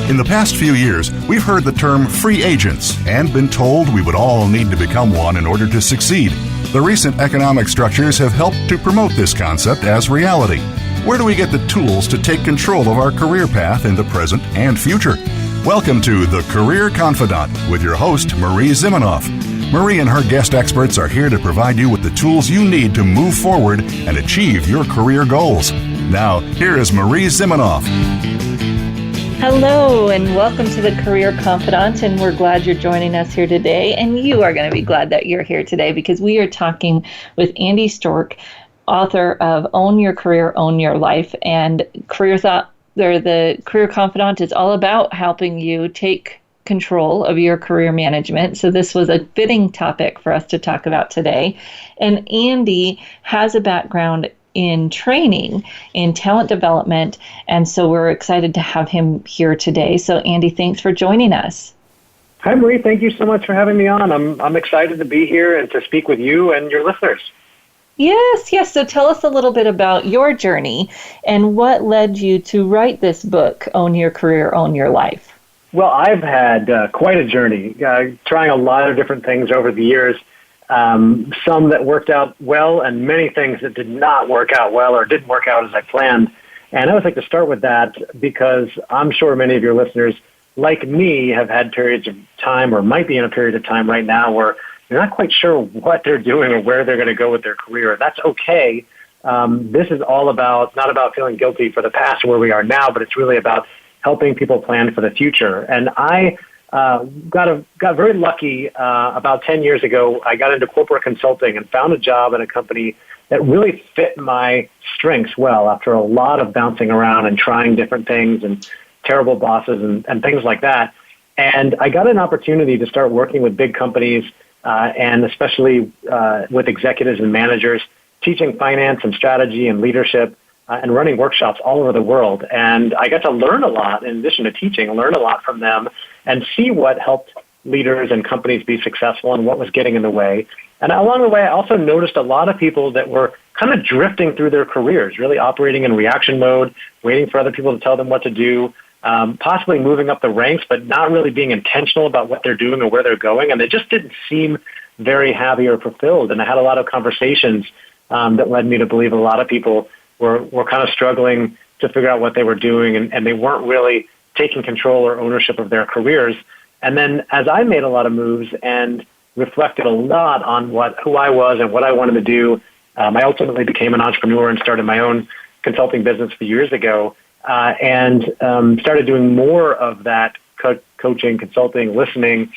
In the past few years, we've heard the term free agents and been told we would all need to become one in order to succeed. The recent economic structures have helped to promote this concept as reality. Where do we get the tools to take control of our career path in the present and future? Welcome to the Career Confidant with your host, Marie Zimenoff. Marie and her guest experts are here to provide you with the tools you need to move forward and achieve your career goals. Now, here is Marie Zimenoff. Hello, and welcome to the Career Confidant, and we're glad you're joining us here today, and you are going to be glad that you're here today because we are talking with Andy Storch, author of Own Your Career, Own Your Life, and the Career Confidant is all about helping you take control of your career management. So this was a fitting topic for us to talk about today. And Andy has a background in training, in talent development, and so we're excited to have him here today. So Andy, thanks for joining us. Hi, Marie. Thank you so much for having me on. I'm excited to be here and to speak with you and your listeners. Yes. So tell us a little bit about your journey and what led you to write this book, Own Your Career, Own Your Life. Well, I've had quite a journey, trying a lot of different things over the years, some that worked out well and many things that did not work out well or didn't work out as I planned. And I would like to start with that because I'm sure many of your listeners, like me, have had periods of time or might be in a period of time right now where they're not quite sure what they're doing or where they're going to go with their career. That's okay. This is all about, not about feeling guilty for the past where we are now, but it's really about helping people plan for the future. And I got very lucky about 10 years ago. I got into corporate consulting and found a job at a company that really fit my strengths well after a lot of bouncing around and trying different things and terrible bosses and things like that. And I got an opportunity to start working with big companies and especially with executives and managers, teaching finance and strategy and leadership and running workshops all over the world. And I got to learn a lot, in addition to teaching, learn a lot from them and see what helped leaders and companies be successful and what was getting in the way. And along the way, I also noticed a lot of people that were kind of drifting through their careers, really operating in reaction mode, waiting for other people to tell them what to do, possibly moving up the ranks, but not really being intentional about what they're doing or where they're going. And they just didn't seem very happy or fulfilled. And I had a lot of conversations that led me to believe a lot of people were kind of struggling to figure out what they were doing, and they weren't really taking control or ownership of their careers. And then as I made a lot of moves and reflected a lot on who I was and what I wanted to do, I ultimately became an entrepreneur and started my own consulting business a few years ago, and started doing more of that coaching, consulting, listening,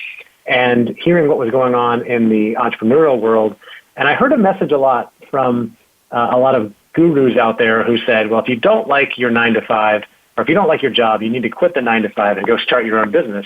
and hearing what was going on in the entrepreneurial world. And I heard a message a lot from a lot of gurus out there who said, well, if you don't like your 9 to 5, or if you don't like your job, you need to quit the 9 to 5 and go start your own business.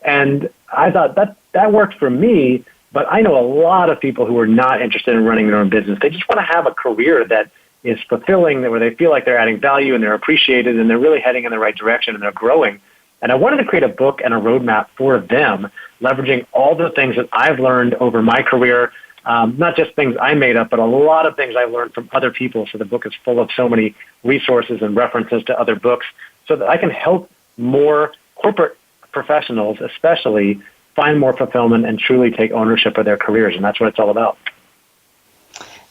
And I thought that worked for me, but I know a lot of people who are not interested in running their own business. They just want to have a career that is fulfilling, where they feel like they're adding value and they're appreciated and they're really heading in the right direction and they're growing. And I wanted to create a book and a roadmap for them, leveraging all the things that I've learned over my career, not just things I made up, but a lot of things I learned from other people. So the book is full of so many resources and references to other books so that I can help more corporate professionals, especially, find more fulfillment and truly take ownership of their careers. And that's what it's all about.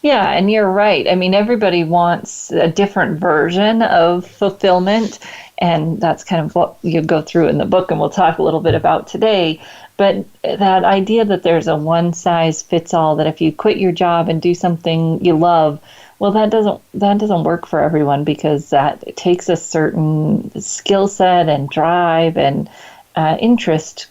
Yeah, and you're right. I mean, everybody wants a different version of fulfillment, and that's kind of what you go through in the book, and we'll talk a little bit about today. But that idea that there's a one-size-fits-all, that if you quit your job and do something you love, well, that doesn't work for everyone, because that takes a certain skill set and drive and interest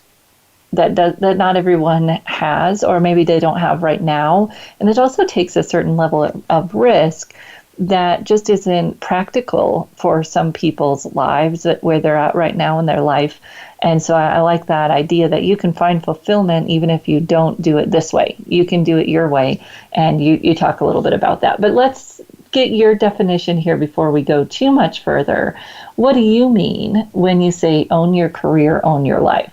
that not everyone has, or maybe they don't have right now. And it also takes a certain level of risk that just isn't practical for some people's lives where they're at right now in their life. And so I like that idea that you can find fulfillment even if you don't do it this way. You can do it your way, and you talk a little bit about that. But let's get your definition here before we go too much further. What do you mean when you say own your career, own your life?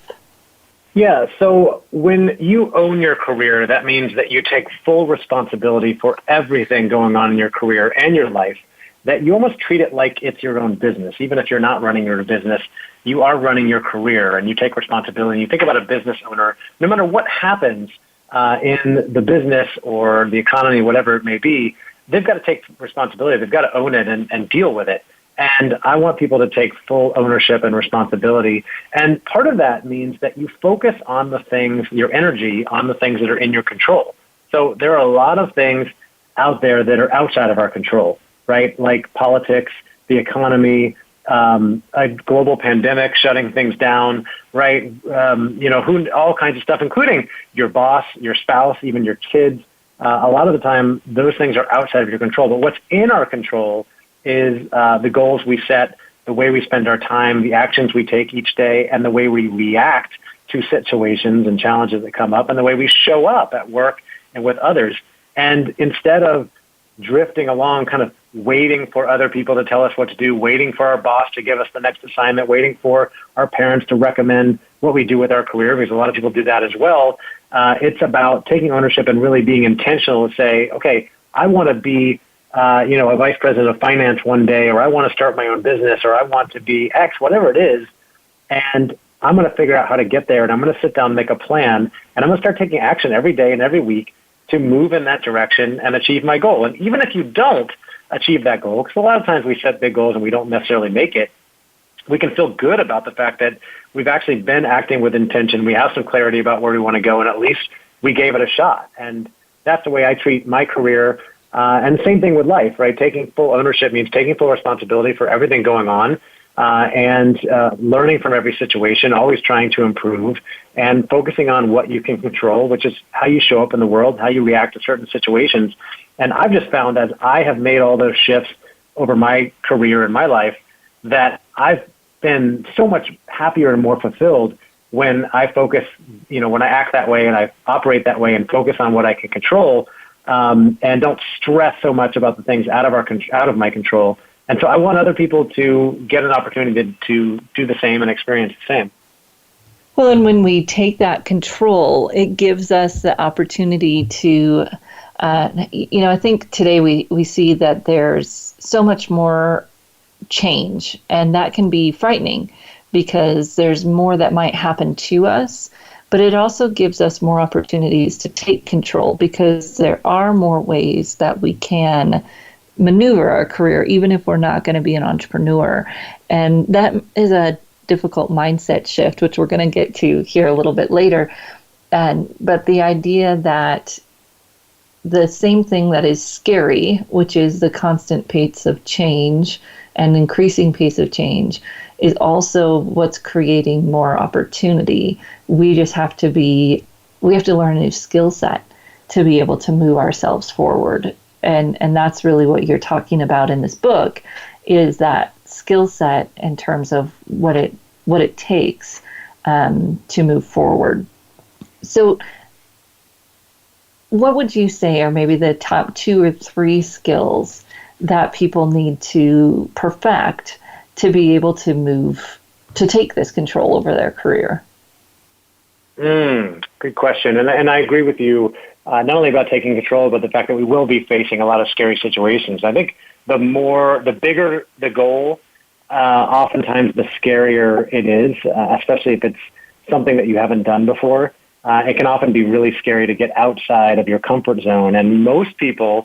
Yeah, so when you own your career, that means that you take full responsibility for everything going on in your career and your life, that you almost treat it like it's your own business. Even if you're not running your business, you are running your career and you take responsibility, and you think about a business owner, no matter what happens in the business or the economy, whatever it may be, they've got to take responsibility. They've got to own it and deal with it. And I want people to take full ownership and responsibility. And part of that means that you focus on the things, your energy on the things that are in your control. So there are a lot of things out there that are outside of our control, right? Like politics, the economy, a global pandemic shutting things down, right? All kinds of stuff, including your boss, your spouse, even your kids. A lot of the time, those things are outside of your control. But what's in our control is the goals we set, the way we spend our time, the actions we take each day, and the way we react to situations and challenges that come up, and the way we show up at work and with others. And instead of drifting along, kind of waiting for other people to tell us what to do, waiting for our boss to give us the next assignment, waiting for our parents to recommend what we do with our career, because a lot of people do that as well, it's about taking ownership and really being intentional to say, okay, I want to be a vice president of finance one day, or I want to start my own business, or I want to be X, whatever it is, and I'm going to figure out how to get there, and I'm going to sit down and make a plan, and I'm going to start taking action every day and every week to move in that direction and achieve my goal. And even if you don't achieve that goal, because a lot of times we set big goals and we don't necessarily make it, we can feel good about the fact that we've actually been acting with intention. We have some clarity about where we want to go, and at least we gave it a shot. And that's the way I treat my career. And the same thing with life, right? Taking full ownership means taking full responsibility for everything going on, and learning from every situation, always trying to improve, and focusing on what you can control, which is how you show up in the world, how you react to certain situations. And I've just found, as I have made all those shifts over my career and my life, that I've been so much happier and more fulfilled when I focus, when I act that way and I operate that way and focus on what I can control, and don't stress so much about the things out of my control. And so I want other people to get an opportunity to do the same and experience the same. Well, and when we take that control, it gives us the opportunity to, I think today we see that there's so much more change, and that can be frightening because there's more that might happen to us, but it also gives us more opportunities to take control because there are more ways that we can maneuver our career, even if we're not going to be an entrepreneur. And that is a difficult mindset shift, which we're going to get to here a little bit later. But the idea that the same thing that is scary, which is the constant pace of change and increasing pace of change, is also what's creating more opportunity. We just have to learn a new skill set to be able to move ourselves forward. And that's really what you're talking about in this book, is that skill set in terms of what it takes to move forward. So what would you say are maybe the top 2 or 3 skills that people need to perfect to be able to take this control over their career? Good question. And I agree with you, not only about taking control, but the fact that we will be facing a lot of scary situations. I think the bigger the goal, oftentimes the scarier it is, especially if it's something that you haven't done before. It can often be really scary to get outside of your comfort zone. And most people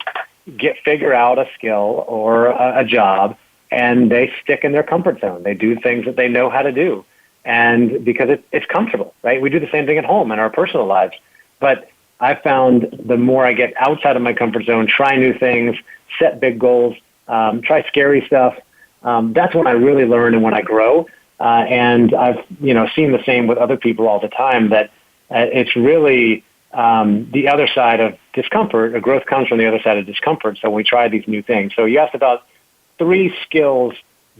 figure out a skill or a job, and they stick in their comfort zone. They do things that they know how to do. And because it's comfortable, right? We do the same thing at home in our personal lives. But I found the more I get outside of my comfort zone, try new things, set big goals, try scary stuff, that's when I really learn and when I grow. And I've seen the same with other people all the time, that it's really the other side of discomfort. Growth comes from the other side of discomfort. So we try these new things. So you asked about 3 skills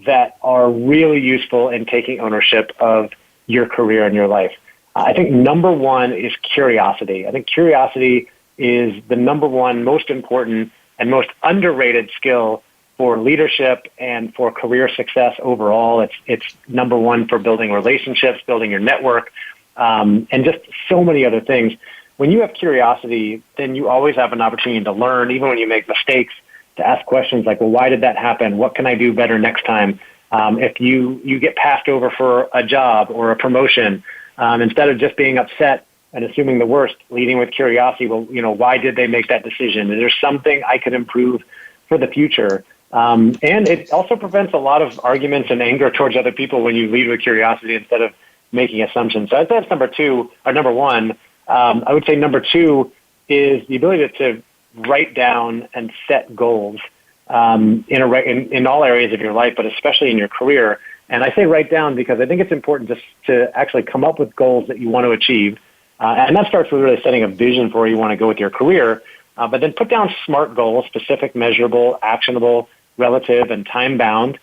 that are really useful in taking ownership of your career and your life. I think number 1 is curiosity. I think curiosity is the number 1 most important and most underrated skill for leadership and for career success overall. It's number 1 for building relationships, building your network, and just so many other things. When you have curiosity, then you always have an opportunity to learn, even when you make mistakes, to ask questions like, well, why did that happen? What can I do better next time? If you get passed over for a job or a promotion, instead of just being upset and assuming the worst, leading with curiosity, well, why did they make that decision? Is there something I could improve for the future? And it also prevents a lot of arguments and anger towards other people when you lead with curiosity instead of making assumptions. So I'd say that's number one. I would say number two is the ability to write down and set goals in all areas of your life, but especially in your career. And I say write down because I think it's important to actually come up with goals that you want to achieve. And that starts with really setting a vision for where you want to go with your career. But then put down SMART goals, specific, measurable, actionable, relative, and time-bound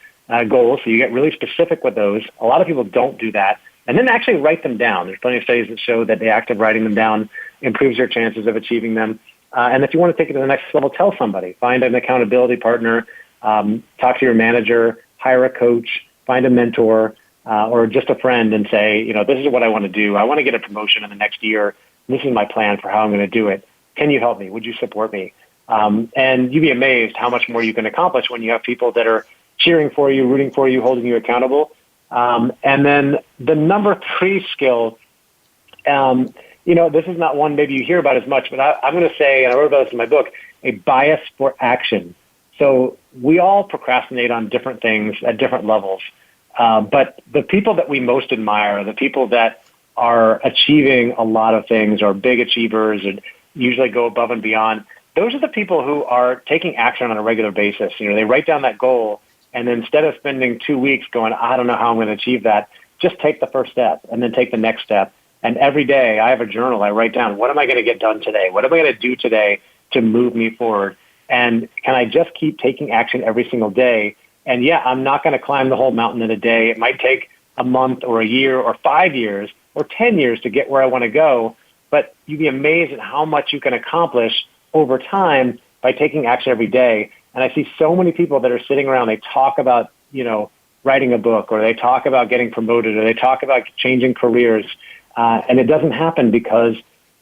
goals. So you get really specific with those. A lot of people don't do that. And then actually write them down. There's plenty of studies that show that the act of writing them down improves your chances of achieving them. And if you want to take it to the next level, tell somebody. Find an accountability partner, talk to your manager, hire a coach, find a mentor, or just a friend and say, this is what I want to do. I want to get a promotion in the next year. This is my plan for how I'm going to do it. Can you help me? Would you support me? And you'd be amazed how much more you can accomplish when you have people that are cheering for you, rooting for you, holding you accountable. And then the number three skill, this is not one maybe you hear about as much, but I'm going to say, and I wrote about this in my book, a bias for action. So we all procrastinate on different things at different levels. But the people that we most admire, the people that are achieving a lot of things, are big achievers and usually go above and beyond, those are the people who are taking action on a regular basis. They write down that goal, and then instead of spending 2 weeks going, I don't know how I'm going to achieve that, just take the first step and then take the next step. And every day I have a journal. I write down, what am I going to get done today? What am I going to do today to move me forward? And can I just keep taking action every single day? And yeah, I'm not going to climb the whole mountain in a day. It might take a month or a year or 5 years or 10 years to get where I want to go. But you'd be amazed at how much you can accomplish over time by taking action every day. And I see so many people that are sitting around, they talk about, writing a book, or they talk about getting promoted, or they talk about changing careers. And it doesn't happen because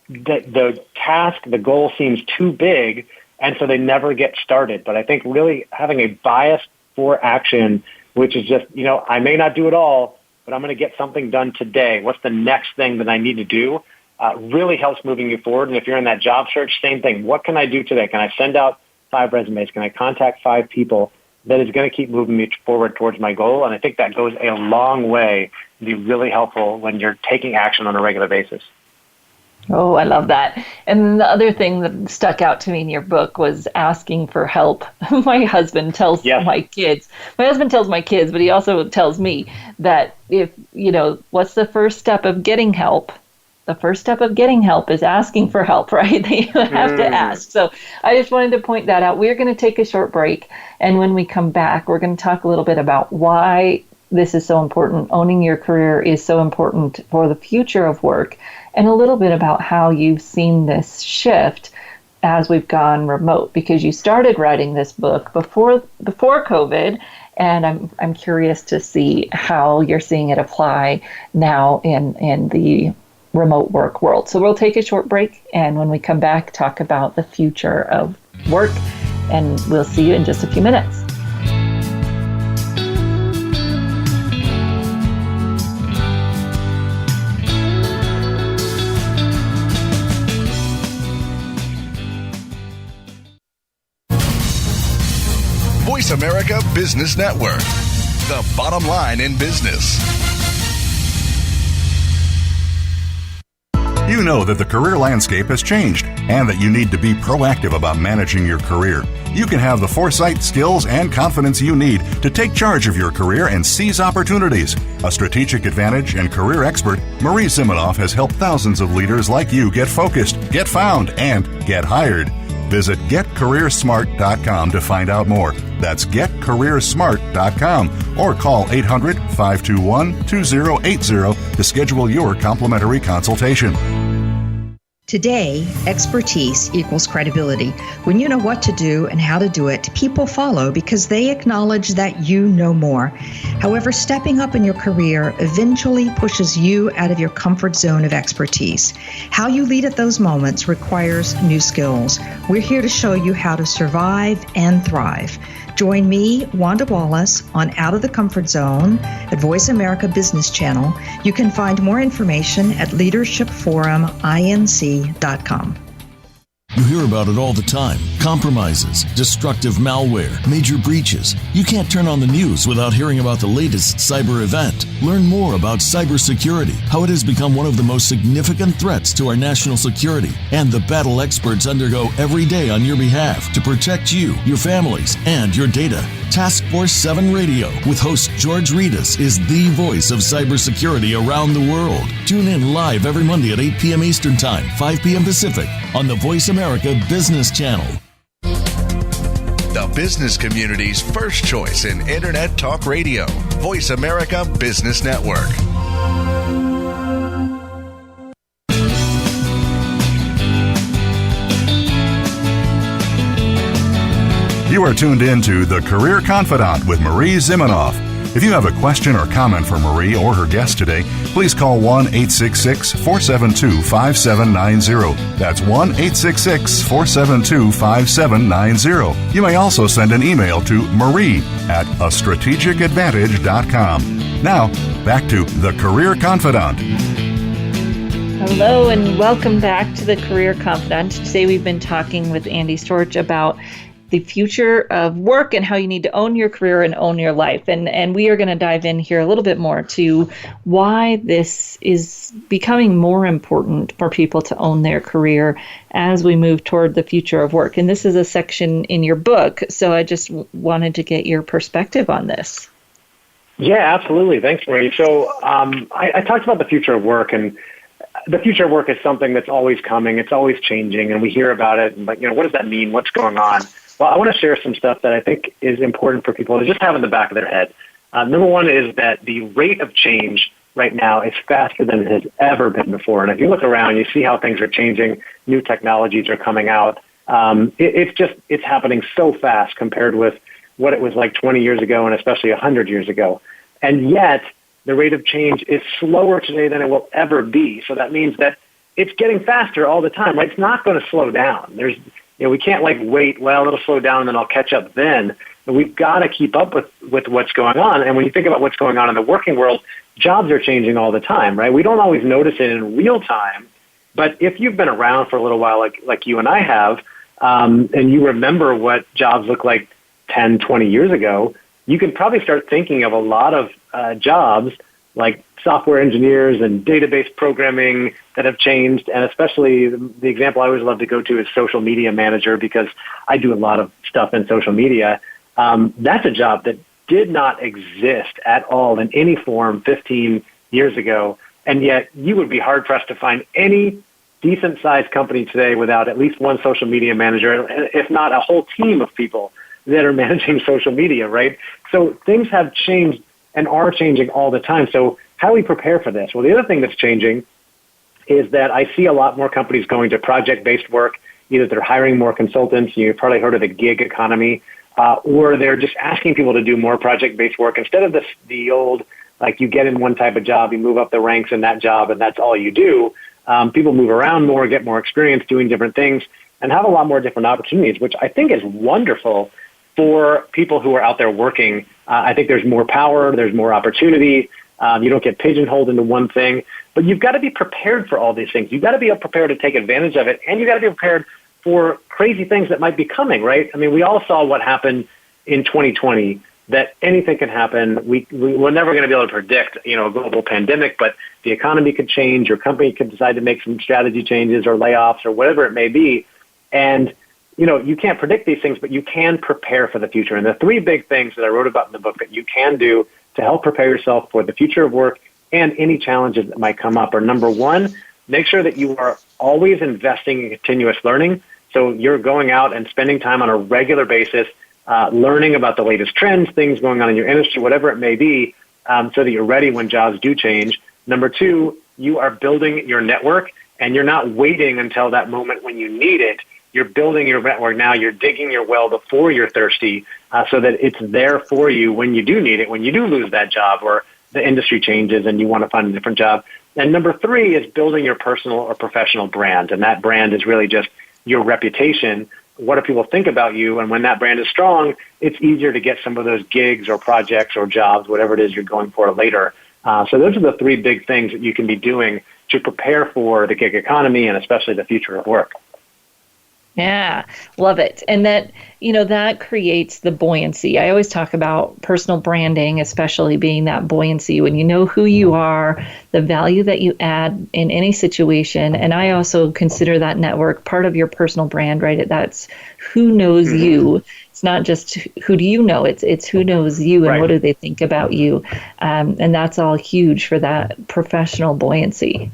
the task, the goal seems too big, and so they never get started. But I think really having a bias for action, which is just, I may not do it all, but I'm going to get something done today. What's the next thing that I need to do? Really helps moving you forward. And if you're in that job search, same thing. What can I do today? Can I send out 5 resumes? Can I contact 5 people? That is going to keep moving me forward towards my goal. And I think that goes a long way to be really helpful when you're taking action on a regular basis. Oh, I love that. And the other thing that stuck out to me in your book was asking for help. My husband tells my kids, but he also tells me that if, what's the first step of getting help? The first step of getting help is asking for help, right? They have to ask. So I just wanted to point that out. We're going to take a short break. And when we come back, we're going to talk a little bit about why this is so important. Owning your career is so important for the future of work, and a little bit about how you've seen this shift as we've gone remote, because you started writing this book before COVID, and I'm curious to see how you're seeing it apply now in the remote work world. So we'll take a short break, and when we come back, talk about the future of work, and we'll see you in just a few minutes. Voice America Business Network, the bottom line in business. You know that the career landscape has changed and that you need to be proactive about managing your career. You can have the foresight, skills, and confidence you need to take charge of your career and seize opportunities. A strategic advantage and career expert, Marie Zimenoff has helped thousands of leaders like you get focused, get found, and get hired. Visit getcareersmart.com to find out more. That's getcareersmart.com, or call 800-521-2080 to schedule your complimentary consultation. Today, expertise equals credibility. When you know what to do and how to do it, people follow because they acknowledge that you know more. However, stepping up in your career eventually pushes you out of your comfort zone of expertise. How you lead at those moments requires new skills. We're here to show you how to survive and thrive. Join me, Wanda Wallace, on Out of the Comfort Zone at Voice America Business Channel. You can find more information at leadershipforuminc.com. You hear about it all the time. Compromises, destructive malware, major breaches. You can't turn on the news without hearing about the latest cyber event. Learn more about cybersecurity, how it has become one of the most significant threats to our national security, and the battle experts undergo every day on your behalf to protect you, your families, and your data. Task Force 7 Radio with host George Reedus is the voice of cybersecurity around the world. Tune in live every Monday at 8 p.m. Eastern Time, 5 p.m. Pacific on the Voice America Business Channel. The business community's first choice in Internet Talk Radio. Voice America Business Network. You are tuned in to The Career Confidant with Marie Zimenoff. If you have a question or comment for Marie or her guest today, please call 1-866-472-5790. That's 1-866-472-5790. You may also send an email to marie@astrategicadvantage.com. Now, back to The Career Confidant. Hello and welcome back to The Career Confidant. Today we've been talking with Andy Storch about the future of work and how you need to own your career and own your life. And we are going to dive in here a little bit more to why this is becoming more important for people to own their career as we move toward the future of work. And this is a section in your book, so I just wanted to get your perspective on this. Yeah, absolutely. Thanks, Marie. So I talked about the future of work, and the future of work is something that's always coming. It's always changing, and we hear about it. And what does that mean? What's going on? Well, I want to share some stuff that I think is important for people to just have in the back of their head. Number one is that the rate of change right now is faster than it has ever been before. And if you look around, you see how things are changing. New technologies are coming out. It's happening so fast compared with what it was like 20 years ago and especially 100 years ago. And yet, the rate of change is slower today than it will ever be. So that means that it's getting faster all the time, right? It's not going to slow down. We can't wait, well, it'll slow down and then I'll catch up then. But we've got to keep up with what's going on. And when you think about what's going on in the working world, jobs are changing all the time, right? We don't always notice it in real time. But if you've been around for a little while, like you and I have, and you remember what jobs looked like 10, 20 years ago, you can probably start thinking of a lot of jobs like software engineers and database programming that have changed. And especially the example I always love to go to is social media manager, because I do a lot of stuff in social media. That's a job that did not exist at all in any form 15 years ago. And yet you would be hard pressed to find any decent sized company today without at least one social media manager, if not a whole team of people that are managing social media, right? So things have changed and are changing all the time. So how do we prepare for this? Well, the other thing that's changing is that I see a lot more companies going to project-based work. Either they're hiring more consultants, you've probably heard of the gig economy, or they're just asking people to do more project-based work. Instead of the old, you get in one type of job, you move up the ranks in that job, and that's all you do. People move around more, get more experience doing different things, and have a lot more different opportunities, which I think is wonderful for people who are out there working. I think there's more power, there's more opportunity. You don't get pigeonholed into one thing, but you've got to be prepared for all these things. You've got to be prepared to take advantage of it, and you've got to be prepared for crazy things that might be coming, right? I mean, we all saw what happened in 2020, that anything can happen. We're never going to be able to predict, a global pandemic, but the economy could change. Your company could decide to make some strategy changes or layoffs or whatever it may be. And you can't predict these things, but you can prepare for the future. And the three big things that I wrote about in the book that you can do to help prepare yourself for the future of work and any challenges that might come up are, number one, make sure that you are always investing in continuous learning. So you're going out and spending time on a regular basis, learning about the latest trends, things going on in your industry, whatever it may be, so that you're ready when jobs do change. Number two, you are building your network, and you're not waiting until that moment when you need it. You're building your network now. You're digging your well before you're thirsty, so that it's there for you when you do need it, when you do lose that job or the industry changes and you want to find a different job. And number three is building your personal or professional brand. And that brand is really just your reputation what do people think about you? And when that brand is strong, it's easier to get some of those gigs or projects or jobs, whatever it is you're going for later. So those are the three big things that you can be doing to prepare for the gig economy and especially the future of work. Yeah, love it. And that, that creates the buoyancy. I always talk about personal branding, especially being that buoyancy when you know who you are, the value that you add in any situation. And I also consider that network part of your personal brand, right? That's who knows you. It's not just who do you know, it's who knows you and what do they think about you. And that's all huge for that professional buoyancy.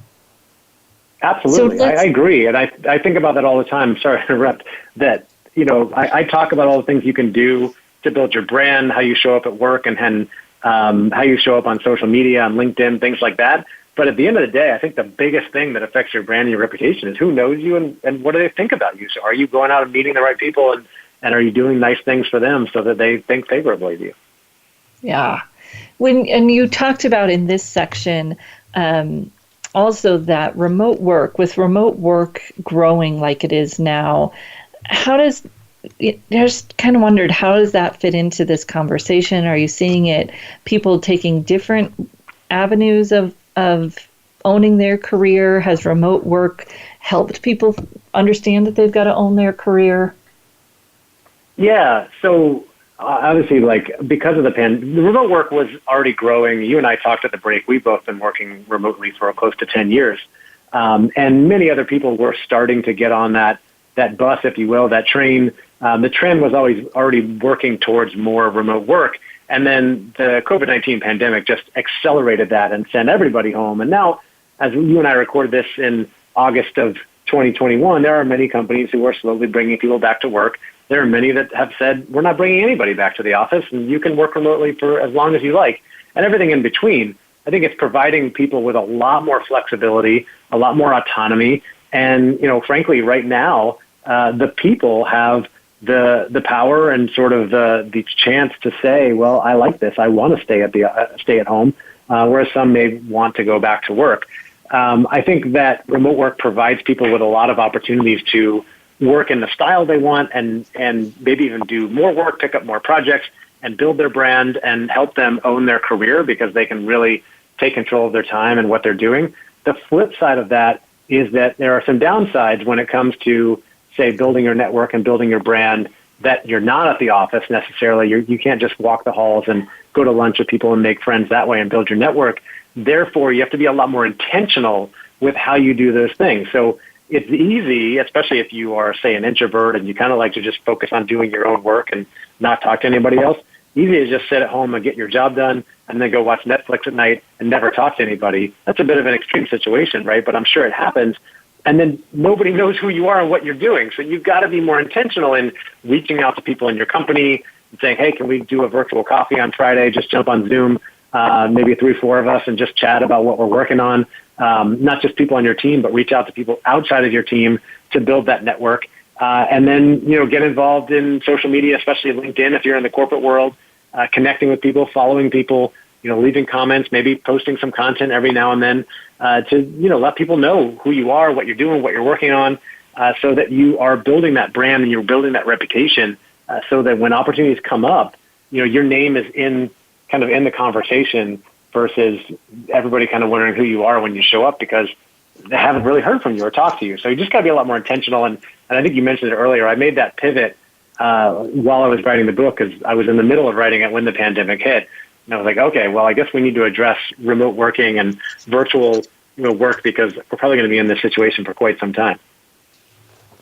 Absolutely. I agree. And I think about that all the time. Sorry to interrupt. That, I talk about all the things you can do to build your brand, how you show up at work, and how you show up on social media, on LinkedIn, things like that. But at the end of the day, I think the biggest thing that affects your brand and your reputation is who knows you and what do they think about you. So are you going out and meeting the right people and are you doing nice things for them so that they think favorably of you? Yeah. And you talked about in this section, also that remote work, with remote work growing like it is now, I just kind of wondered, how does that fit into this conversation? Are you seeing it, people taking different avenues of owning their career? Has remote work helped people understand that they've got to own their career? Yeah, so obviously, because of the remote work was already growing. You and I talked at the break. We've both been working remotely for close to 10 years. And many other people were starting to get on that bus, if you will, that train. The trend was already working towards more remote work. And then the COVID-19 pandemic just accelerated that and sent everybody home. And now, as you and I recorded this in August of 2021, there are many companies who are slowly bringing people back to work. There are many that have said, we're not bringing anybody back to the office, and you can work remotely for as long as you like, and everything in between. I think it's providing people with a lot more flexibility, a lot more autonomy, and, frankly, right now, the people have the power and sort of the chance to say, well, I like this. I want to stay at home, whereas some may want to go back to work. I think that remote work provides people with a lot of opportunities to work in the style they want and maybe even do more work, pick up more projects, and build their brand and help them own their career because they can really take control of their time and what they're doing. The flip side of that is that there are some downsides when it comes to, say, building your network and building your brand, that you're not at the office necessarily. You can't just walk the halls and go to lunch with people and make friends that way and build your network. Therefore, you have to be a lot more intentional with how you do those things. So it's easy, especially if you are, say, an introvert and you kind of like to just focus on doing your own work and not talk to anybody else. Easy to just sit at home and get your job done and then go watch Netflix at night and never talk to anybody. That's a bit of an extreme situation, right? But I'm sure it happens. And then nobody knows who you are and what you're doing. So you've got to be more intentional in reaching out to people in your company and saying, hey, can we do a virtual coffee on Friday? Just jump on Zoom, maybe 3-4 of us, and just chat about what we're working on. Not just people on your team, but reach out to people outside of your team to build that network. And then, get involved in social media, especially LinkedIn if you're in the corporate world, connecting with people, following people, leaving comments, maybe posting some content every now and then to, let people know who you are, what you're doing, what you're working on, so that you are building that brand and you're building that reputation so that when opportunities come up, your name is in the conversation versus everybody kind of wondering who you are when you show up because they haven't really heard from you or talked to you. So you just got to be a lot more intentional. And I think you mentioned it earlier. I made that pivot while I was writing the book because I was in the middle of writing it when the pandemic hit. And I was like, okay, well, I guess we need to address remote working and virtual work because we're probably going to be in this situation for quite some time.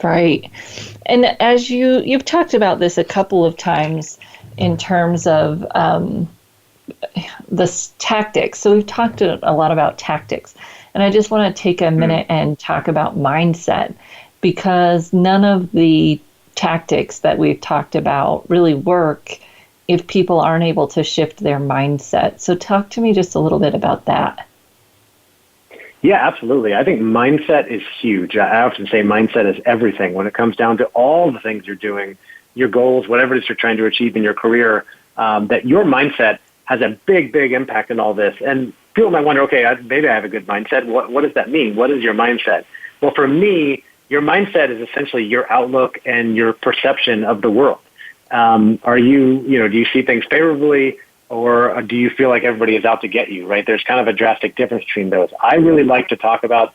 Right. And as you've talked about this a couple of times in terms of the tactics. So we've talked a lot about tactics. And I just want to take a minute and talk about mindset because none of the tactics that we've talked about really work if people aren't able to shift their mindset. So talk to me just a little bit about that. Yeah, absolutely. I think mindset is huge. I often say mindset is everything when it comes down to all the things you're doing, your goals, whatever it is you're trying to achieve in your career, that your mindset has a big, big impact in all this. And people might wonder, okay, maybe I have a good mindset. What does that mean? What is your mindset? Well, for me, your mindset is essentially your outlook and your perception of the world. Do you see things favorably, or do you feel like everybody is out to get you, right? There's kind of a drastic difference between those. I really like to talk about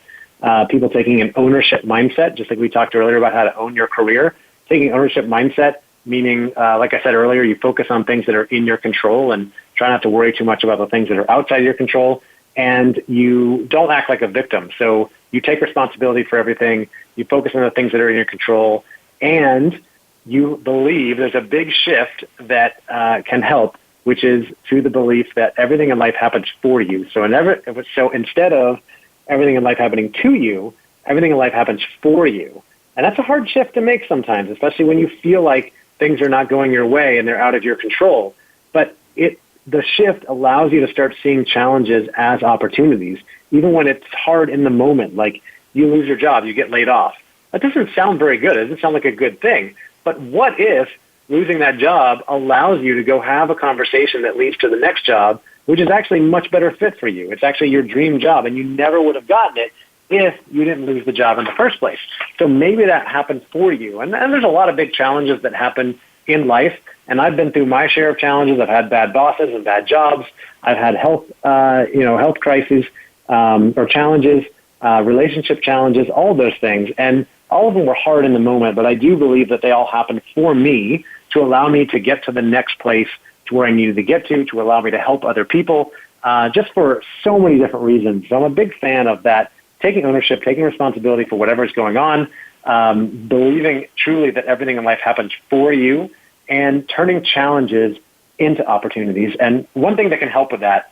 people taking an ownership mindset, just like we talked earlier about how to own your career. Taking ownership mindset, meaning, like I said earlier, you focus on things that are in your control and try not to worry too much about the things that are outside your control, and you don't act like a victim. So you take responsibility for everything, you focus on the things that are in your control, and you believe there's a big shift that can help, which is to the belief that everything in life happens for you. So instead of everything in life happening to you, everything in life happens for you. And that's a hard shift to make sometimes, especially when you feel like things are not going your way and they're out of your control. But the shift allows you to start seeing challenges as opportunities, even when it's hard in the moment, like you lose your job, you get laid off. That doesn't sound very good. It doesn't sound like a good thing. But what if losing that job allows you to go have a conversation that leads to the next job, which is actually a much better fit for you? It's actually your dream job, and you never would have gotten it if you didn't lose the job in the first place. So maybe that happened for you. And there's a lot of big challenges that happen in life, and I've been through my share of challenges. I've had bad bosses and bad jobs. I've had health crises or challenges, relationship challenges, all those things. And all of them were hard in the moment, but I do believe that they all happened for me to allow me to get to the next place, to where I needed to get to allow me to help other people, just for so many different reasons. So I'm a big fan of that, taking ownership, taking responsibility for whatever's going on, believing truly that everything in life happens for you, and turning challenges into opportunities. And one thing that can help with that,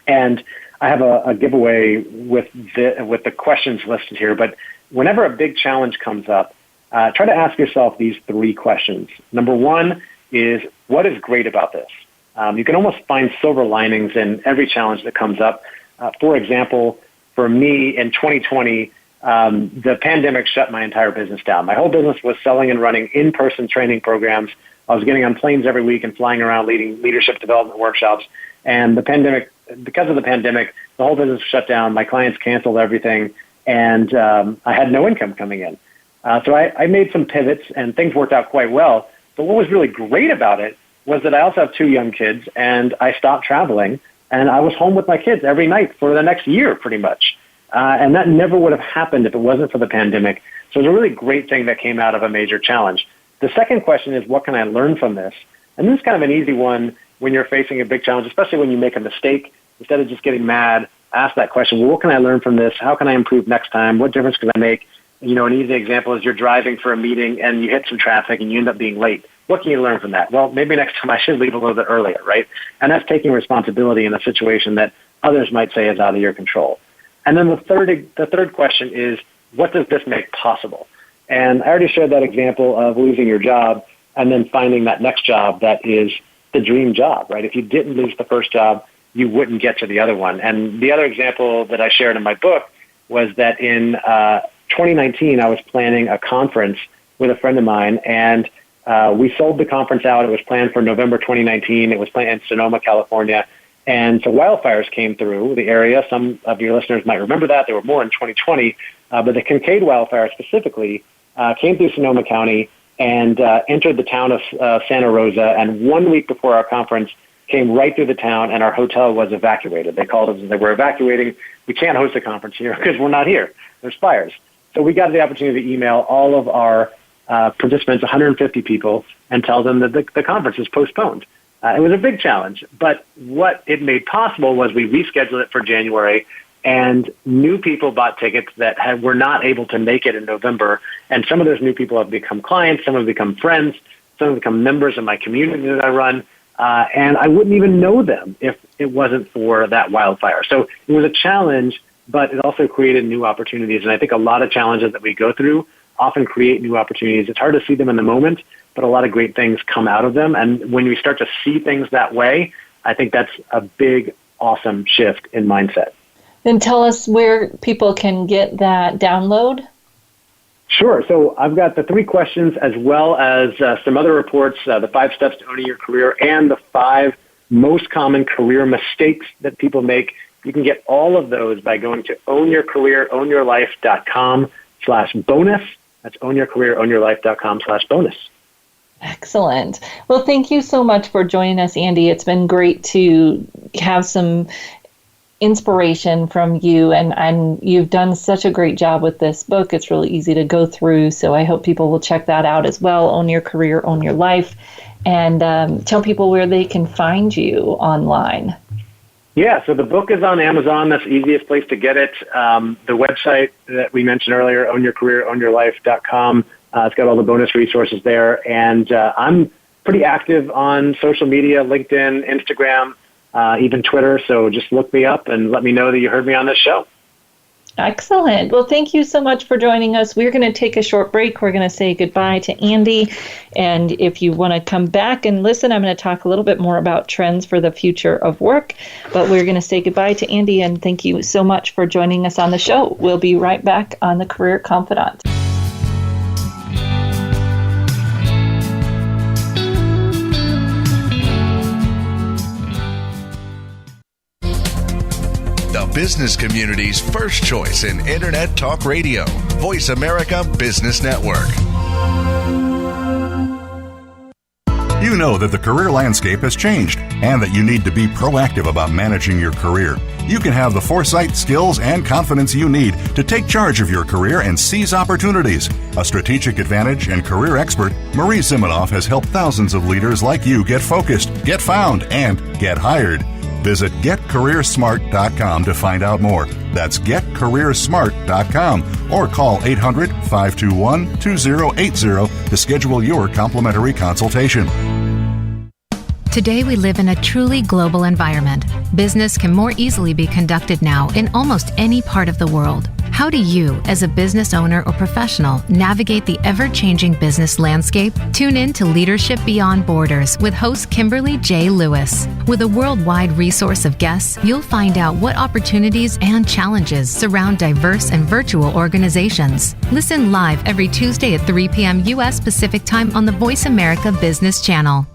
and I have a giveaway with the questions listed here, but whenever a big challenge comes up, try to ask yourself these 3 questions. Number 1 is, what is great about this? You can almost find silver linings in every challenge that comes up. For example, for me in 2020, the pandemic shut my entire business down. My whole business was selling and running in-person training programs. I was getting on planes every week and flying around leading leadership development workshops. And because of the pandemic, the whole business shut down. My clients canceled everything, and I had no income coming in. So I made some pivots, and things worked out quite well. But what was really great about it was that I also have 2 young kids, and I stopped traveling, and I was home with my kids every night for the next year, pretty much. And that never would have happened if it wasn't for the pandemic. So it's a really great thing that came out of a major challenge. The second question is, what can I learn from this? And this is kind of an easy one when you're facing a big challenge, especially when you make a mistake. Instead of just getting mad, ask that question, well, what can I learn from this? How can I improve next time? What difference can I make? An easy example is you're driving for a meeting and you hit some traffic and you end up being late. What can you learn from that? Well, maybe next time I should leave a little bit earlier, right? And that's taking responsibility in a situation that others might say is out of your control. And then the third question is, what does this make possible? And I already shared that example of losing your job and then finding that next job that is the dream job, right? If you didn't lose the first job, you wouldn't get to the other one. And the other example that I shared in my book was that in 2019, I was planning a conference with a friend of mine, and we sold the conference out. It was planned for November 2019. It was planned in Sonoma, California. And so wildfires came through the area. Some of your listeners might remember that. There were more in 2020. But the Kincaid wildfire specifically came through Sonoma County and entered the town of Santa Rosa. And 1 week before our conference, came right through the town, and our hotel was evacuated. They called us and they were evacuating. We can't host a conference here because we're not here. There's fires. So we got the opportunity to email all of our participants, 150 people, and tell them that the conference is postponed. It was a big challenge, but what it made possible was we rescheduled it for January, and new people bought tickets that were not able to make it in November, and some of those new people have become clients, some have become friends, some have become members of my community that I run, and I wouldn't even know them if it wasn't for that wildfire. So it was a challenge, but it also created new opportunities, and I think a lot of challenges that we go through often create new opportunities. It's hard to see them in the moment, but a lot of great things come out of them. And when we start to see things that way, I think that's a big, awesome shift in mindset. Then tell us where people can get that download. Sure. So I've got the 3 questions as well as some other reports, the 5 steps to owning your career and the 5 most common career mistakes that people make. You can get all of those by going to ownyourcareerownyourlife.com ownyourcareer.com/bonus. That's ownyourcareer.com/bonus. Excellent. Well, thank you so much for joining us, Andy. It's been great to have some inspiration from you, and you've done such a great job with this book. It's really easy to go through, so I hope people will check that out as well. Own Your Career, Own Your Life, and tell people where they can find you online. Yeah, so the book is on Amazon. That's the easiest place to get it. The website that we mentioned earlier, ownyourcareer.ownyourlife.com, it's got all the bonus resources there. And I'm pretty active on social media, LinkedIn, Instagram, even Twitter. So just look me up and let me know that you heard me on this show. Excellent. Well, thank you so much for joining us. We're going to take a short break. We're going to say goodbye to Andy. And if you want to come back and listen, I'm going to talk a little bit more about trends for the future of work. But we're going to say goodbye to Andy, and thank you so much for joining us on the show. We'll be right back on the Career Confidant. The business community's first choice in Internet Talk Radio. Voice America Business Network. You know that the career landscape has changed and that you need to be proactive about managing your career. You can have the foresight, skills, and confidence you need to take charge of your career and seize opportunities. A strategic advantage and career expert, Marie Zimenoff has helped thousands of leaders like you get focused, get found, and get hired. Visit getcareersmart.com to find out more. That's getcareersmart.com or call 800-521-2080 to schedule your complimentary consultation. Today we live in a truly global environment. Business can more easily be conducted now in almost any part of the world. How do you, as a business owner or professional, navigate the ever-changing business landscape? Tune in to Leadership Beyond Borders with host Kimberly J. Lewis. With a worldwide resource of guests, you'll find out what opportunities and challenges surround diverse and virtual organizations. Listen live every Tuesday at 3 p.m. U.S. Pacific Time on the Voice America Business Channel.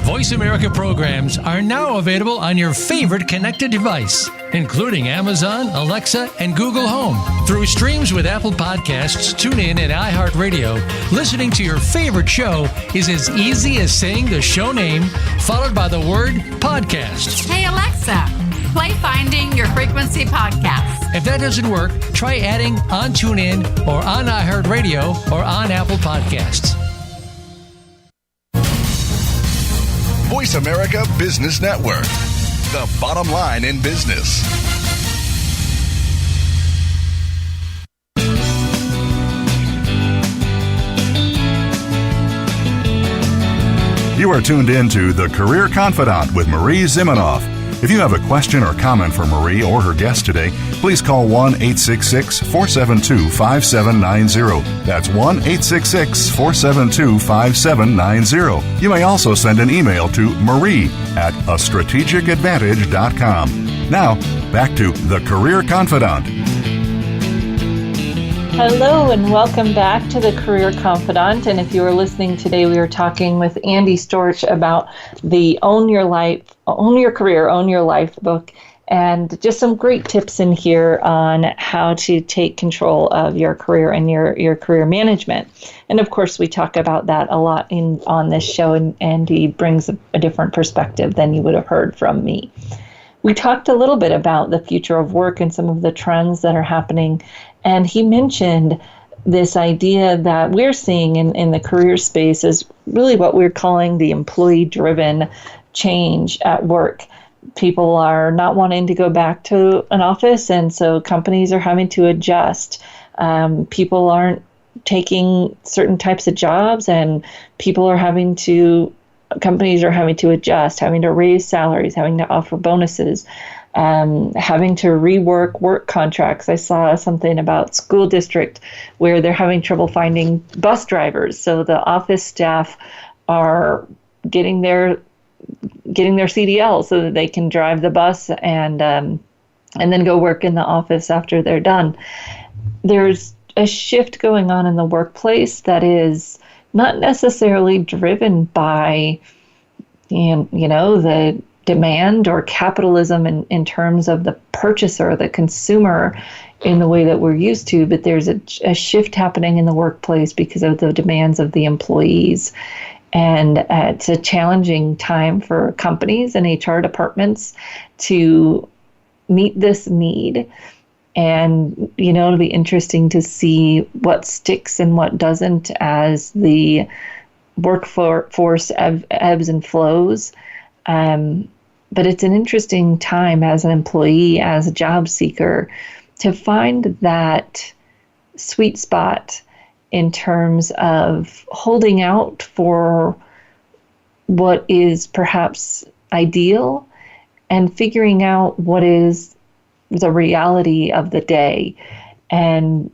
Voice America programs are now available on your favorite connected device, including Amazon, Alexa, and Google Home. Through streams with Apple Podcasts, TuneIn, and iHeartRadio, listening to your favorite show is as easy as saying the show name followed by the word podcast. Hey, Alexa, play Finding Your Frequency podcast. If that doesn't work, try adding on TuneIn or on iHeartRadio or on Apple Podcasts. Voice America Business Network. The bottom line in business. You are tuned in to The Career Confidant with Marie Zimenoff. If you have a question or comment for Marie or her guest today, please call 1-866-472-5790. That's 1-866-472-5790. You may also send an email to marie@astrategicadvantage.com. Now, back to The Career Confidant. Hello and welcome back to the Career Confidant. And if you were listening today, we were talking with Andy Storch about the Own Your Career, Own Your Life book, and just some great tips in here on how to take control of your career and your career management. And of course, we talk about that a lot on this show, and Andy brings a different perspective than you would have heard from me. We talked a little bit about the future of work and some of the trends that are happening. And he mentioned this idea that we're seeing in the career space is really what we're calling the employee-driven change at work. People are not wanting to go back to an office, and so companies are having to adjust. People aren't taking certain types of jobs, and companies are having to adjust, having to raise salaries, having to offer bonuses, having to rework work contracts. I saw something about school district where they're having trouble finding bus drivers. So the office staff are getting their CDL so that they can drive the bus and then go work in the office after they're done. There's a shift going on in the workplace that is not necessarily driven by the demand or capitalism in terms of the purchaser, the consumer. in the way that we're used to, but there's a shift happening in the workplace because of the demands of the employees. And it's a challenging time for companies and HR departments to meet this need. And, it'll be interesting to see what sticks and what doesn't as the workforce ebbs and flows. But it's an interesting time as an employee, as a job seeker, to find that sweet spot in terms of holding out for what is perhaps ideal and figuring out what is the reality of the day. And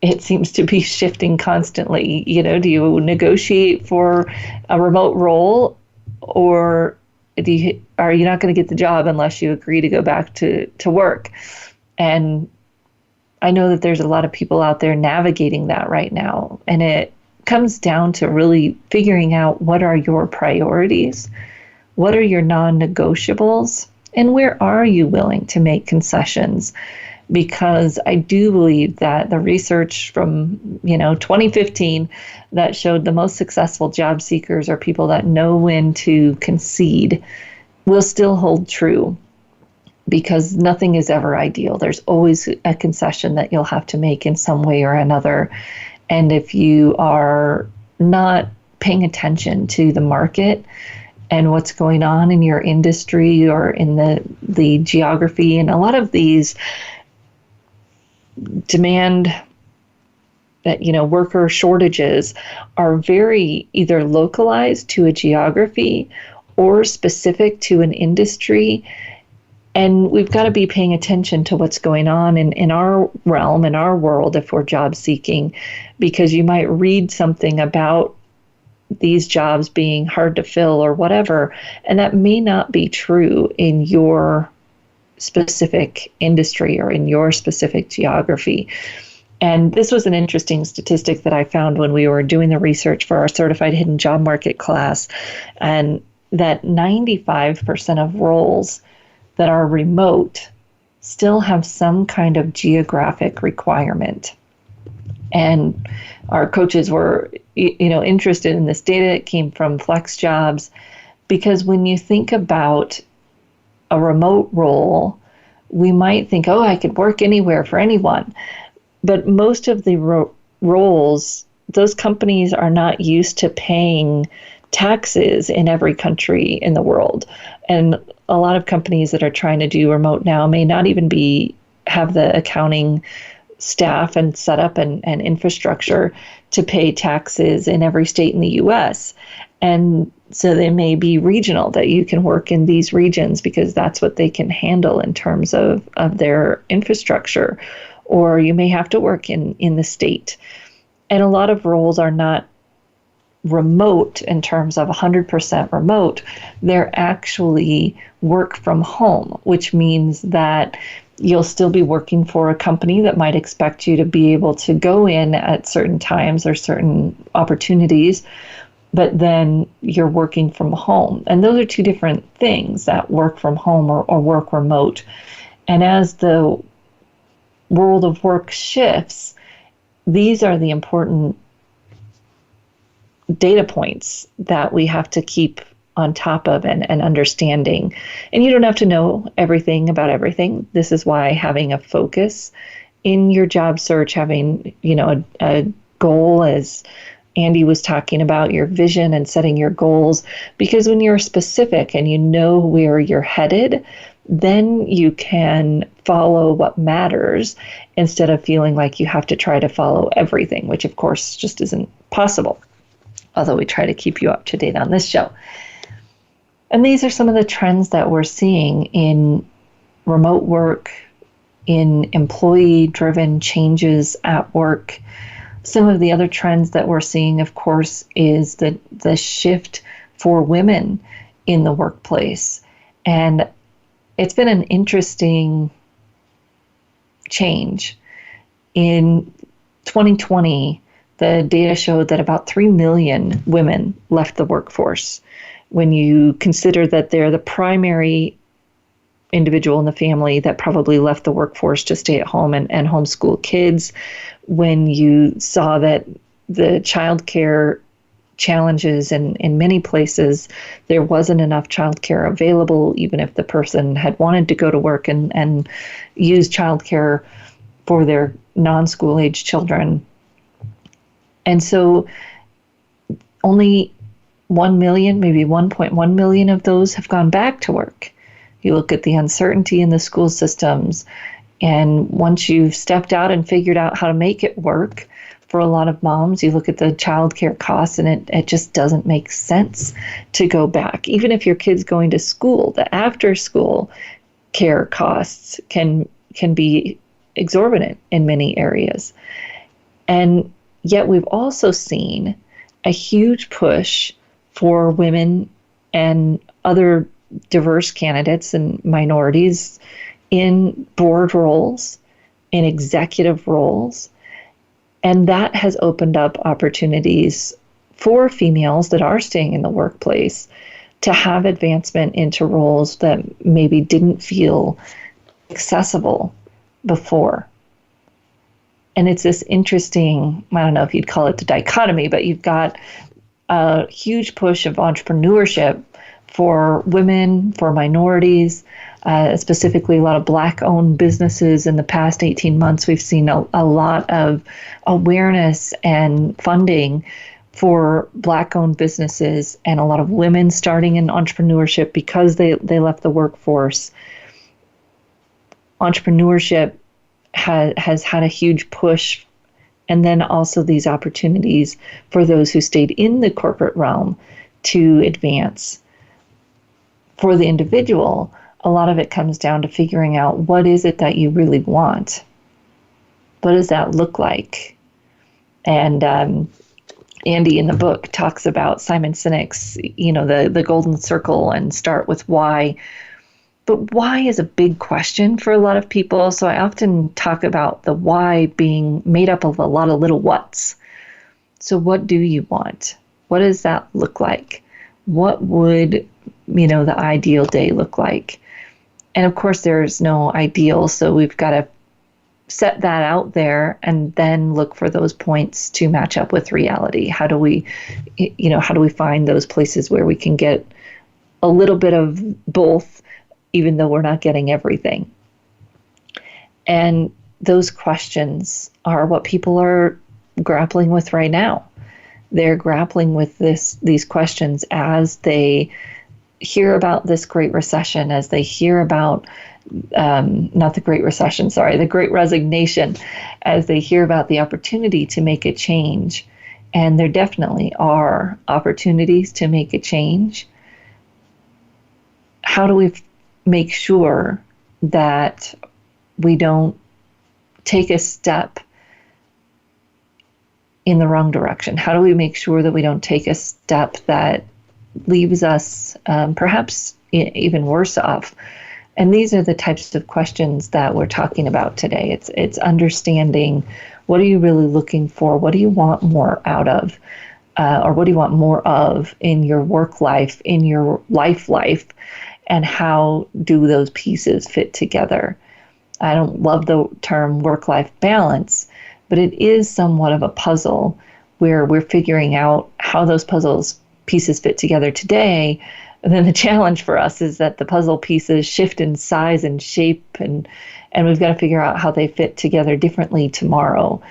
it seems to be shifting constantly. Do you negotiate for a remote role, or are you not going to get the job unless you agree to go back to work? And I know that there's a lot of people out there navigating that right now. And it comes down to really figuring out what are your priorities, what are your non-negotiables, and where are you willing to make concessions? Because I do believe that the research from 2015 that showed the most successful job seekers are people that know when to concede will still hold true, because nothing is ever ideal. There's always a concession that you'll have to make in some way or another. And if you are not paying attention to the market and what's going on in your industry or in the geography, and a lot of these demand that, worker shortages are very either localized to a geography or specific to an industry. And we've got to be paying attention to what's going on in our realm, in our world, if we're job seeking, because you might read something about these jobs being hard to fill or whatever, and that may not be true in your specific industry or in your specific geography. And this was an interesting statistic that I found when we were doing the research for our Certified Hidden Job Market class, and that 95% of roles that are remote still have some kind of geographic requirement. And our coaches were, interested in this data. It came from Flex Jobs, because when you think about a remote role, we might think, I could work anywhere for anyone. But most of the roles, those companies are not used to paying taxes in every country in the world. And a lot of companies that are trying to do remote now may not even have the accounting staff and setup and infrastructure to pay taxes in every state in the U.S. And so they may be regional, that you can work in these regions because that's what they can handle in terms of their infrastructure. Or you may have to work in the state. And a lot of roles are not remote in terms of 100% remote. They're actually work from home, which means that you'll still be working for a company that might expect you to be able to go in at certain times or certain opportunities, but then you're working from home. And those are two different things, that work from home or work remote. And as the world of work shifts, these are the important data points that we have to keep on top of and understanding. And you don't have to know everything about everything. This is why having a focus in your job search, having, a goal, as Andy was talking about, your vision and setting your goals, because when you're specific and you know where you're headed, then you can follow what matters instead of feeling like you have to try to follow everything, which of course just isn't possible, although we try to keep you up to date on this show. And these are some of the trends that we're seeing in remote work, in employee-driven changes at work. Some of the other trends that we're seeing, of course, is the shift for women in the workplace. And it's been an interesting change. In 2020, the data showed that about 3 million women left the workforce. When you consider that they're the primary individual in the family that probably left the workforce to stay at home and homeschool kids, when you saw that the childcare challenges in many places, there wasn't enough childcare available, even if the person had wanted to go to work and use childcare for their non-school age children. And so only 1 million, maybe 1.1 million of those have gone back to work. You look at the uncertainty in the school systems, and once you've stepped out and figured out how to make it work, for a lot of moms, you look at the childcare costs and it just doesn't make sense to go back. Even if your kid's going to school, the after school care costs can be exorbitant in many areas. And yet we've also seen a huge push for women and other diverse candidates and minorities in board roles, in executive roles. And that has opened up opportunities for females that are staying in the workplace to have advancement into roles that maybe didn't feel accessible before. And it's this interesting, I don't know if you'd call it the dichotomy, but you've got a huge push of entrepreneurship for women, for minorities, specifically a lot of Black-owned businesses. In the past 18 months, we've seen a lot of awareness and funding for Black-owned businesses and a lot of women starting in entrepreneurship because they left the workforce. Entrepreneurship has had a huge push, and then also these opportunities for those who stayed in the corporate realm to advance. For the individual, a lot of it comes down to figuring out what is it that you really want. What does that look like? And Andy in the book talks about Simon Sinek's, the golden circle and start with why. But why is a big question for a lot of people. So I often talk about the why being made up of a lot of little whats. So what do you want? What does that look like? What would the ideal day look like? And of course, there's no ideal, so we've got to set that out there and then look for those points to match up with reality. How do we find those places where we can get a little bit of both, even though we're not getting everything? And those questions are what people are grappling with right now. They're grappling with these questions as they hear about this Great Recession, as they hear about, not the Great Recession, sorry, the Great Resignation, as they hear about the opportunity to make a change. And there definitely are opportunities to make a change. How do we make sure that we don't take a step in the wrong direction? How do we make sure that we don't take a step that leaves us perhaps even worse off? And these are the types of questions that we're talking about today. It's understanding, what are you really looking for? What do you want more out of? Or what do you want more of in your work life, in your life? And how do those pieces fit together? I don't love the term work-life balance, but it is somewhat of a puzzle where we're figuring out how those pieces fit together today. And then the challenge for us is that the puzzle pieces shift in size and shape, and we've got to figure out how they fit together differently tomorrow.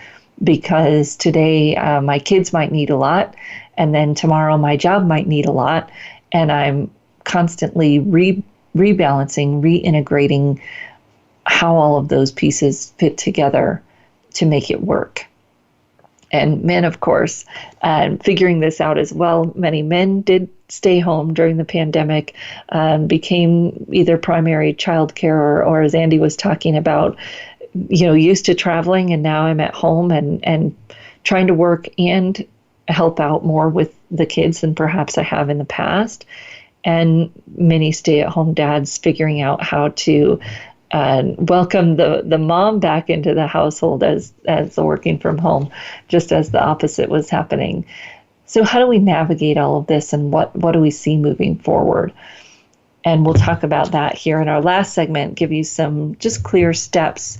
Because today my kids might need a lot, and then tomorrow my job might need a lot, and I'm constantly rebalancing, reintegrating how all of those pieces fit together to make it work. And men, of course, figuring this out as well. Many men did stay home during the pandemic, became either primary childcare or, as Andy was talking about, used to traveling, and now I'm at home and trying to work and help out more with the kids than perhaps I have in the past. And many stay-at-home dads figuring out how to welcome the mom back into the household as working from home, just as the opposite was happening. So how do we navigate all of this, and what do we see moving forward? And we'll talk about that here in our last segment, give you some just clear steps,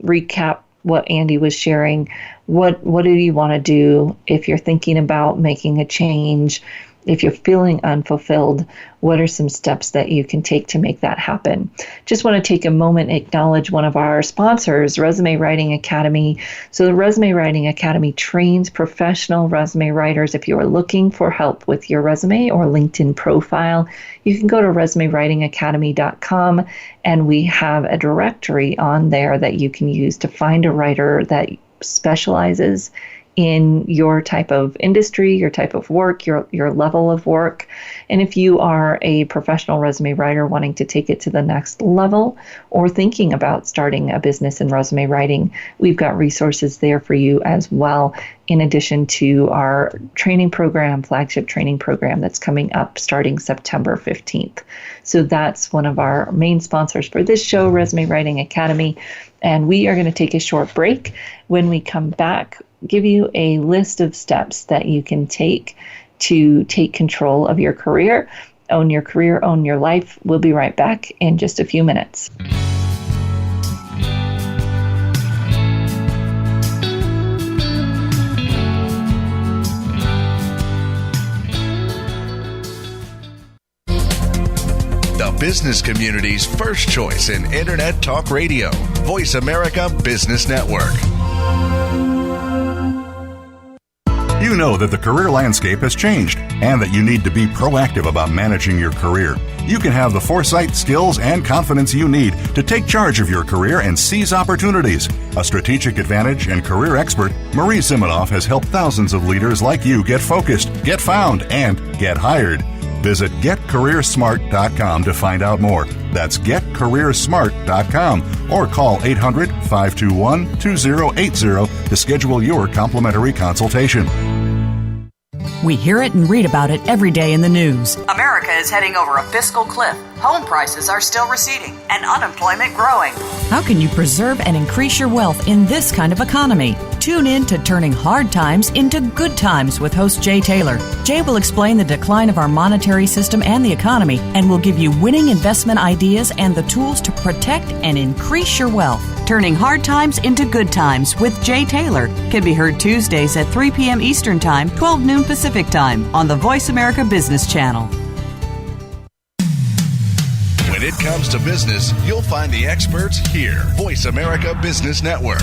recap what Andy was sharing. What do you want to do if you're thinking about making a change? If you're feeling unfulfilled, what are some steps that you can take to make that happen? Just want to take a moment and acknowledge one of our sponsors, Resume Writing Academy. So the Resume Writing Academy trains professional resume writers. If you are looking for help with your resume or LinkedIn profile, you can go to resumewritingacademy.com, and we have a directory on there that you can use to find a writer that specializes in your type of industry, your type of work, your level of work. And if you are a professional resume writer wanting to take it to the next level or thinking about starting a business in resume writing, we've got resources there for you as well, in addition to our training program, flagship training program that's coming up starting September 15th. So that's one of our main sponsors for this show, Resume Writing Academy. And we are going to take a short break. When we come back, give you a list of steps that you can take to take control of your career, own your life. We'll be right back in just a few minutes. The business community's first choice in Internet Talk Radio, Voice America Business Network. You know that the career landscape has changed and that you need to be proactive about managing your career. You can have the foresight, skills, and confidence you need to take charge of your career and seize opportunities. A strategic advantage and career expert, Marie Zimenoff has helped thousands of leaders like you get focused, get found, and get hired. Visit getcareersmart.com to find out more. That's getcareersmart.com, or call 800-521-2080 to schedule your complimentary consultation. We hear it and read about it every day in the news. America is heading over a fiscal cliff. Home prices are still receding and unemployment growing. How can you preserve and increase your wealth in this kind of economy? Tune in to Turning Hard Times into Good Times with host Jay Taylor. Jay will explain the decline of our monetary system and the economy, and will give you winning investment ideas and the tools to protect and increase your wealth. Turning Hard Times into Good Times with Jay Taylor can be heard Tuesdays at 3 p.m. Eastern Time, 12 noon Pacific Time on the Voice America Business Channel. When it comes to business, you'll find the experts here. Voice America Business Network.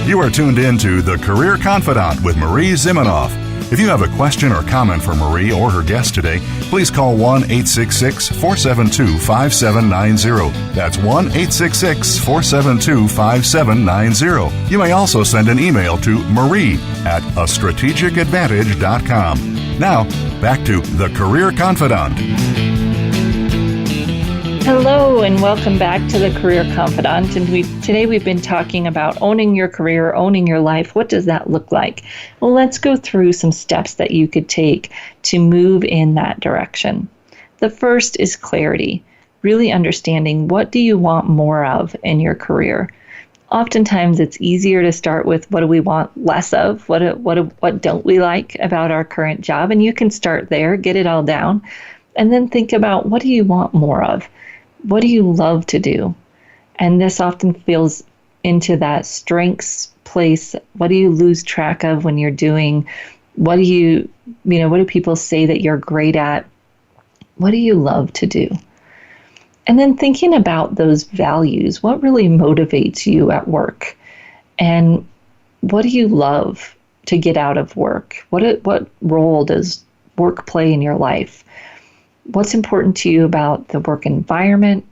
You are tuned in to The Career Confidant with Marie Zimenoff. If you have a question or comment for Marie or her guest today, please call 1-866-472-5790. That's 1-866-472-5790. You may also send an email to marie@astrategicadvantage.com. Now, back to The Career Confidant. Hello and welcome back to the Career Confidant. And today we've been talking about owning your career, owning your life. What does that look like? Well, let's go through some steps that you could take to move in that direction. The first is clarity, really understanding what do you want more of in your career. Oftentimes it's easier to start with what do we want less of, what don't we like about our current job, and you can start there, get it all down, and then think about what do you want more of. What do you love to do? And this often feels into that strengths place. What do you lose track of when you're doing? What do people say that you're great at? What do you love to do? And then thinking about those values, what really motivates you at work? And what do you love to get out of work? What role does work play in your life? What's important to you about the work environment,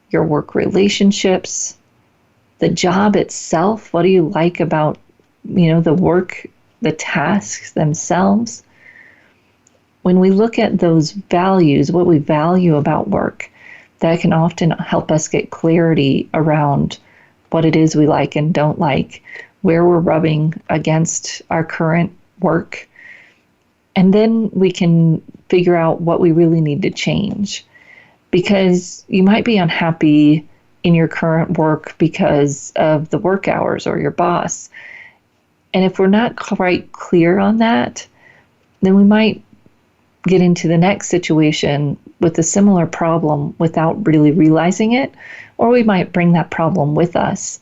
your work relationships, the job itself? What do you like about, the work, the tasks themselves? When we look at those values, what we value about work, that can often help us get clarity around what it is we like and don't like, where we're rubbing against our current work. And then we can figure out what we really need to change. Because you might be unhappy in your current work because of the work hours or your boss. And if we're not quite clear on that, then we might get into the next situation with a similar problem without really realizing it, or we might bring that problem with us.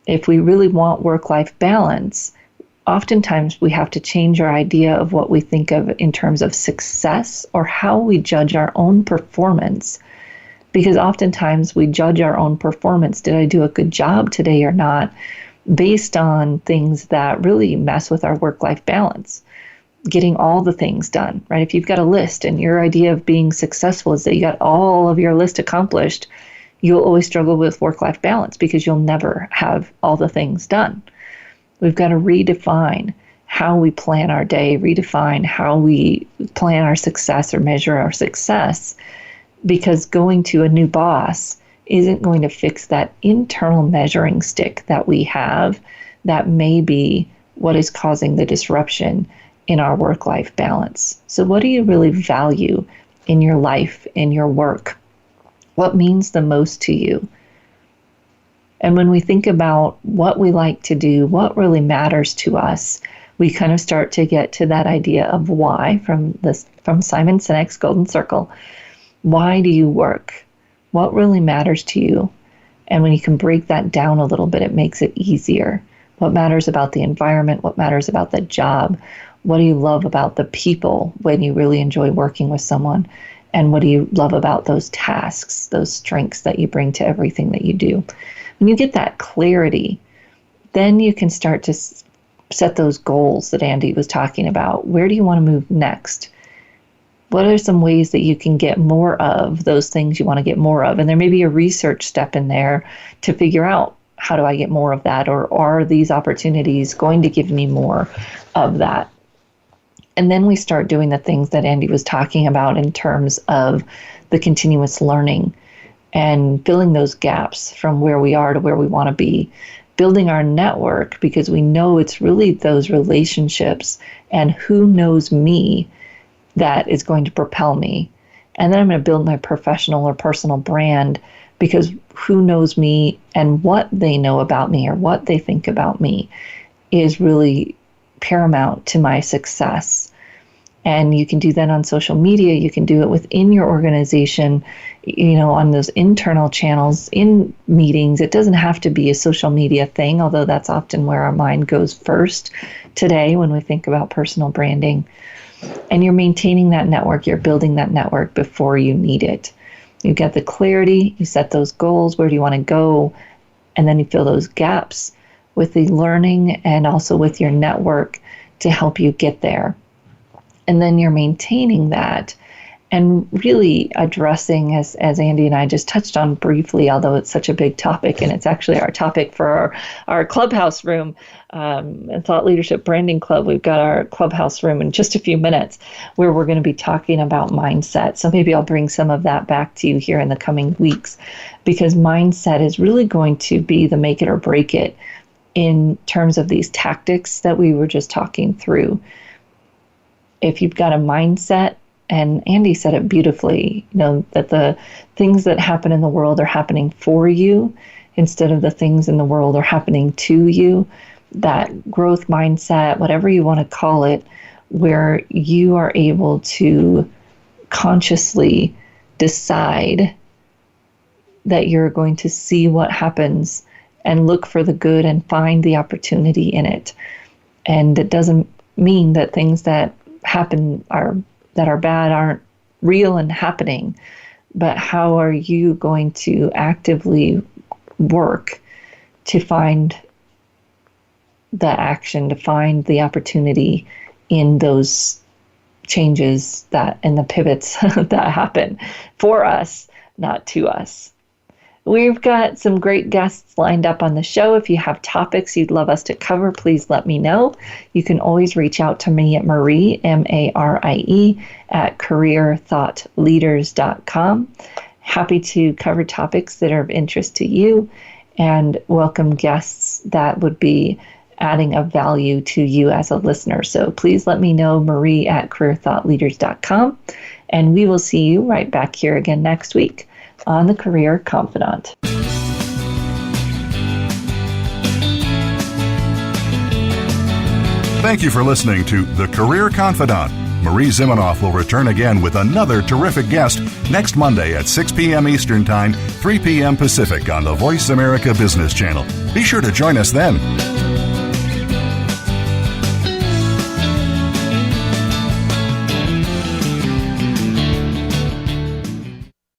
If we really want work-life balance, oftentimes we have to change our idea of what we think of in terms of success or how we judge our own performance. Because oftentimes we judge our own performance, did I do a good job today or not, based on things that really mess with our work-life balance. Getting all the things done, right? If you've got a list and your idea of being successful is that you got all of your list accomplished, you'll always struggle with work-life balance because you'll never have all the things done. We've got to redefine how we plan our day, redefine how we plan our success or measure our success, because going to a new boss isn't going to fix that internal measuring stick that we have that may be what is causing the disruption in our work-life balance. So what do you really value in your life, in your work? What means the most to you? And when we think about what we like to do, what really matters to us, we kind of start to get to that idea of why from Simon Sinek's Golden Circle. Why do you work? What really matters to you? And when you can break that down a little bit, it makes it easier. What matters about the environment? What matters about the job? What do you love about the people when you really enjoy working with someone? And what do you love about those tasks, those strengths that you bring to everything that you do? When you get that clarity, then you can start to set those goals that Andy was talking about. Where do you want to move next? What are some ways that you can get more of those things you want to get more of? And there may be a research step in there to figure out, how do I get more of that? Or are these opportunities going to give me more of that? And then we start doing the things that Andy was talking about in terms of the continuous learning and filling those gaps from where we are to where we want to be, building our network, because we know it's really those relationships and who knows me that is going to propel me. And then I'm going to build my professional or personal brand, because who knows me and what they know about me or what they think about me is really paramount to my success. And you can do that on social media. You can do it within your organization, on those internal channels, in meetings. It doesn't have to be a social media thing, although that's often where our mind goes first today when we think about personal branding. And you're maintaining that network. You're building that network before you need it. You get the clarity. You set those goals. Where do you want to go? And then you fill those gaps with the learning and also with your network to help you get there. And then you're maintaining that and really addressing, as Andy and I just touched on briefly, although it's such a big topic, and it's actually our topic for our clubhouse room, Thought Leadership Branding Club. We've got our clubhouse room in just a few minutes where we're going to be talking about mindset. So maybe I'll bring some of that back to you here in the coming weeks, because mindset is really going to be the make it or break it in terms of these tactics that we were just talking through. If you've got a mindset, and Andy said it beautifully, that the things that happen in the world are happening for you instead of the things in the world are happening to you. That growth mindset, whatever you want to call it, where you are able to consciously decide that you're going to see what happens and look for the good and find the opportunity in it. And it doesn't mean that things that happen that are bad aren't real and happening, but how are you going to actively work to find the action, to find the opportunity in those changes that and the pivots that happen for us, not to us. We've got some great guests lined up on the show. If you have topics you'd love us to cover, please let me know. You can always reach out to me at Marie, Marie, at careerthoughtleaders.com. Happy to cover topics that are of interest to you and welcome guests that would be adding a value to you as a listener. So please let me know, Marie at careerthoughtleaders.com. And we will see you right back here again next week on the Career Confidant. Thank you for listening to The Career Confidant. Marie Zimenoff will return again with another terrific guest next Monday at 6 p.m. Eastern Time, 3 p.m. Pacific on the Voice America Business Channel. Be sure to join us then.